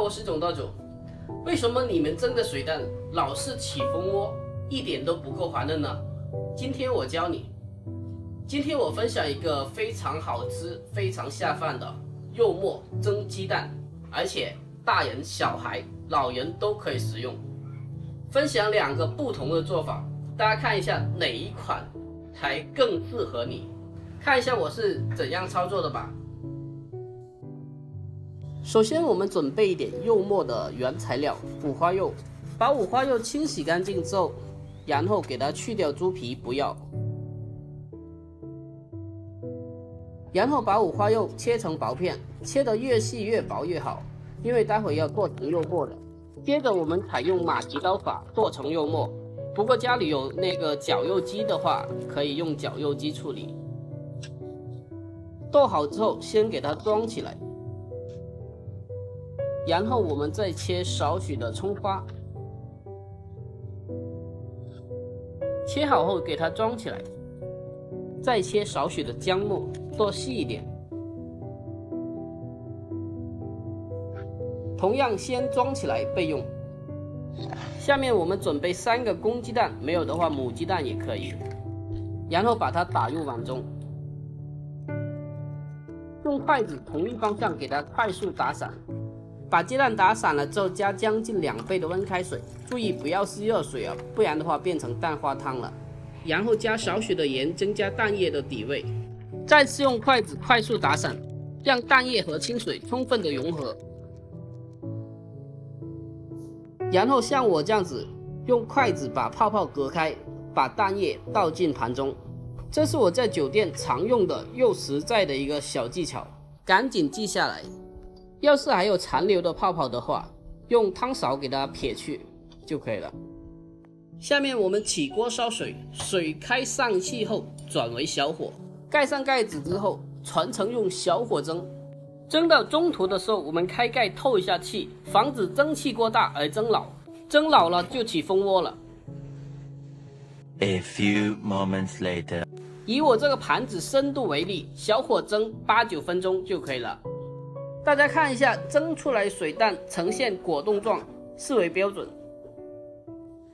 我是总道主。为什么你们蒸的水蛋老是起蜂窝，一点都不够滑嫩呢？今天我教你。今天我分享一个非常好吃、非常下饭的柚末蒸鸡蛋，而且大人、小孩、老人都可以食用。分享2个不同的做法，大家看一下哪一款才更适合你。看一下我是怎样操作的吧。首先我们准备一点柚末的原材料五花肉，把五花肉清洗干净之后，然后给它去掉猪皮不要，然后把五花肉切成薄片，切得越细越薄越好，因为待会要做成柚末的。接着我们采用马蹄刀法做成柚末，不过家里有那个绞肉机的话，可以用绞肉机处理。剁好之后先给它装起来，然后我们再切少许的葱花，切好后给它装起来，再切少许的姜末，剁细一点。同样先装起来备用。下面我们准备3个公鸡蛋，没有的话母鸡蛋也可以，然后把它打入碗中，用筷子同一方向给它快速打散。把鸡蛋打散了之后，加将近2倍的温开水，注意不要是热水啊，不然的话变成蛋花汤了。然后加少许的盐，增加蛋液的底味。再次用筷子快速打散，让蛋液和清水充分的融合。然后像我这样子，用筷子把泡泡隔开，把蛋液倒进盘中。这是我在酒店常用的又实在的一个小技巧，赶紧记下来。要是还有残留的泡泡的话，用汤勺给它撇去就可以了。下面我们起锅烧水，水开上气后转为小火，盖上盖子之后全程用小火蒸。蒸到中途的时候，我们开盖透一下气，防止蒸汽过大而蒸老，蒸老了就起蜂窝了。A few moments later， 以我这个盘子深度为例，小火蒸8、9分钟就可以了。大家看一下，蒸出来水蛋呈现果冻状，视为标准。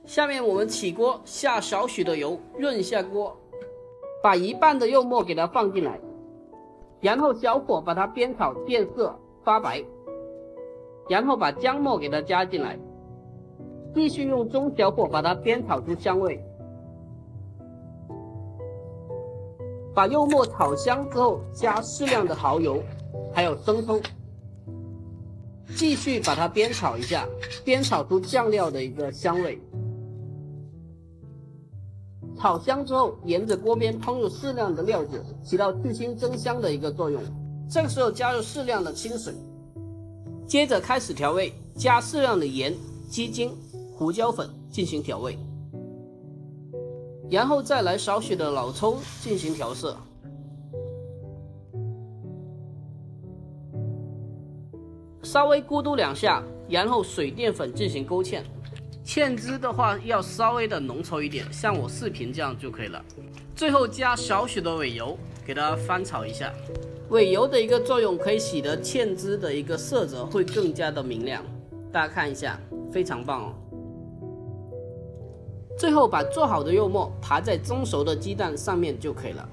下面我们起锅，下少许的油，润下锅，把1半的柚末给它放进来，然后小火把它煸炒变色发白，然后把姜末给它加进来，继续用中小火把它煸炒出香味。把柚末炒香之后，加适量的蚝油，还有生抽，继续把它煸炒一下，煸炒出酱料的一个香味。炒香之后，沿着锅边烹入适量的料酒，起到去腥增香的一个作用。这个时候加入适量的清水，接着开始调味，加适量的盐、鸡精、胡椒粉进行调味，然后再来少许的老抽进行调色。稍微咕嘟2下，然后水淀粉进行勾芡。芡汁的话要稍微的浓稠一点，像我视频这样就可以了。最后加少许的尾油，给它翻炒一下。尾油的一个作用可以使得芡汁的一个色泽会更加的明亮。大家看一下，非常棒哦。最后把做好的柚末爬在蒸熟的鸡蛋上面就可以了。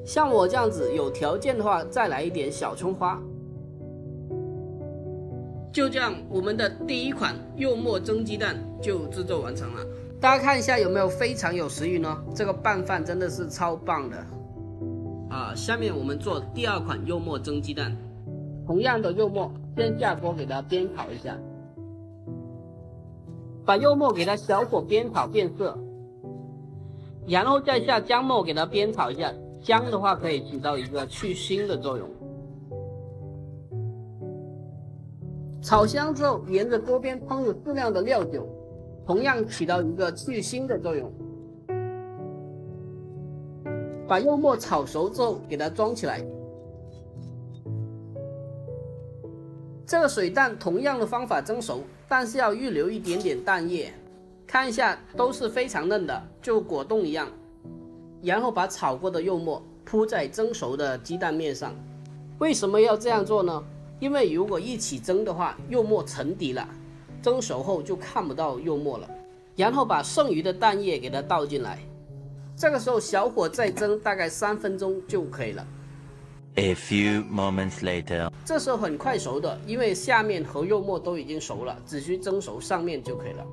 像我这样子有条件的话，再来一点小葱花。就这样，我们的第1款柚末蒸鸡蛋就制作完成了。大家看一下有没有非常有食欲呢？这个拌饭真的是超棒的下面我们做第2款柚末蒸鸡蛋。同样的柚末，先下锅给它煸炒一下，把柚末给它小火煸炒变色，然后再下姜末给它煸炒一下。姜的话可以起到一个去腥的作用。炒香之后，沿着锅边烹入适量的料酒，同样起到一个去腥的作用。把柚末炒熟之后，给它装起来。这个水蛋同样的方法蒸熟，但是要预留一点点蛋液。看一下，都是非常嫩的，就果冻一样。然后把炒过的柚末铺在蒸熟的鸡蛋面上。为什么要这样做呢？因为如果一起蒸的话，肉末沉底了，蒸熟后就看不到肉末了。然后把剩余的蛋液给它倒进来，这个时候小火再蒸大概3分钟就可以了。A few moments later， 这时候很快熟的，因为下面和肉末都已经熟了，只需蒸熟上面就可以了。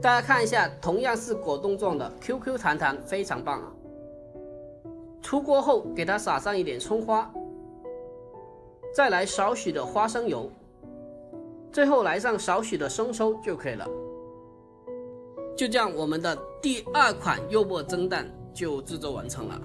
大家看一下，同样是果冻状的 ，QQ 弹弹，非常棒啊！出锅后给它撒上一点葱花，再来少许的花生油，最后来上少许的生抽就可以了。就这样，我们的第2款肉末蒸蛋就制作完成了。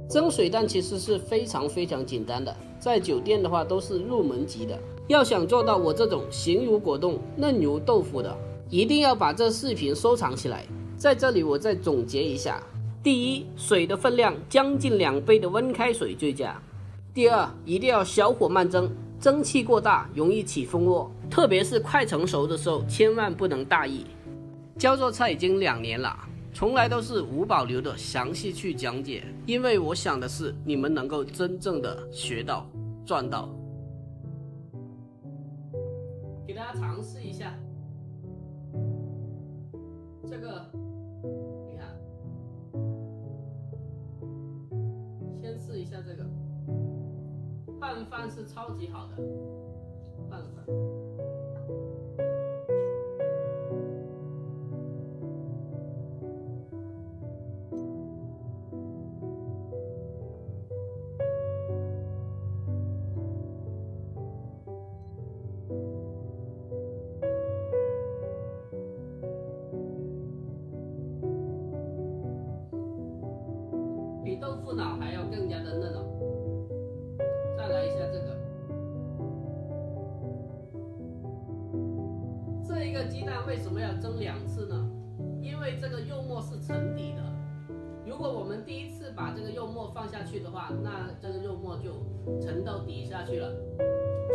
蒸水蛋其实是非常简单的，在酒店的话都是入门级的。要想做到我这种形如果冻、嫩如豆腐的，一定要把这视频收藏起来。在这里我再总结一下：第一，水的分量将近2杯的温开水最佳；第二，一定要小火慢蒸，蒸汽过大容易起蜂窝，特别是快成熟的时候，千万不能大意。教做菜已经2年了，从来都是无保留的详细去讲解，因为我想的是你们能够真正的学到、赚到。给大家尝试一下，这个你看，先试一下这个拌饭是超级好的拌饭。比豆腐脑还要更加的嫩哦。再来一下这个，这一个鸡蛋为什么要蒸2次呢？因为这个肉末是沉底的，如果我们第一次把这个肉末放下去的话，那这个肉末就沉到底下去了，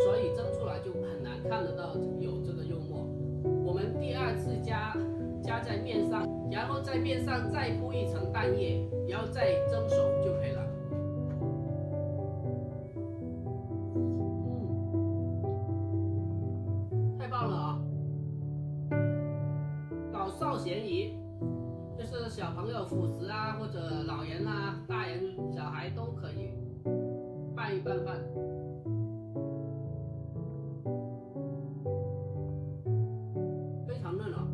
所以蒸出来就很难看得到有这个肉末。我们第2次加在面上，然后在面上再铺一层蛋液，然后再蒸熟就可以了。太棒了啊！老少咸宜，就是小朋友辅食啊，或者老人啊、大人、小孩都可以拌一拌饭。非常嫩哦。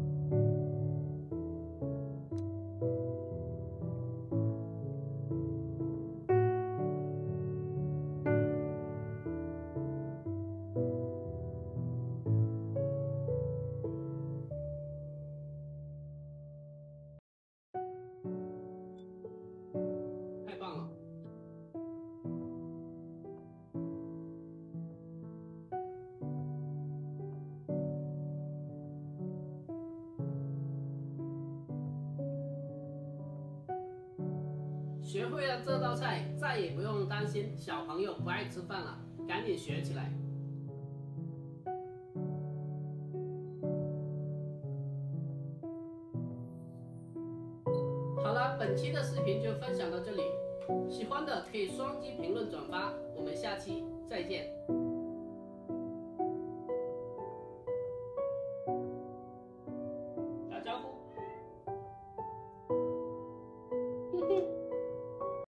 太棒了！学会了这道菜，再也不用担心小朋友不爱吃饭了，赶紧学起来。好了，本期的视频就分享到这里，喜欢的可以双击评论转发，我们下期再见。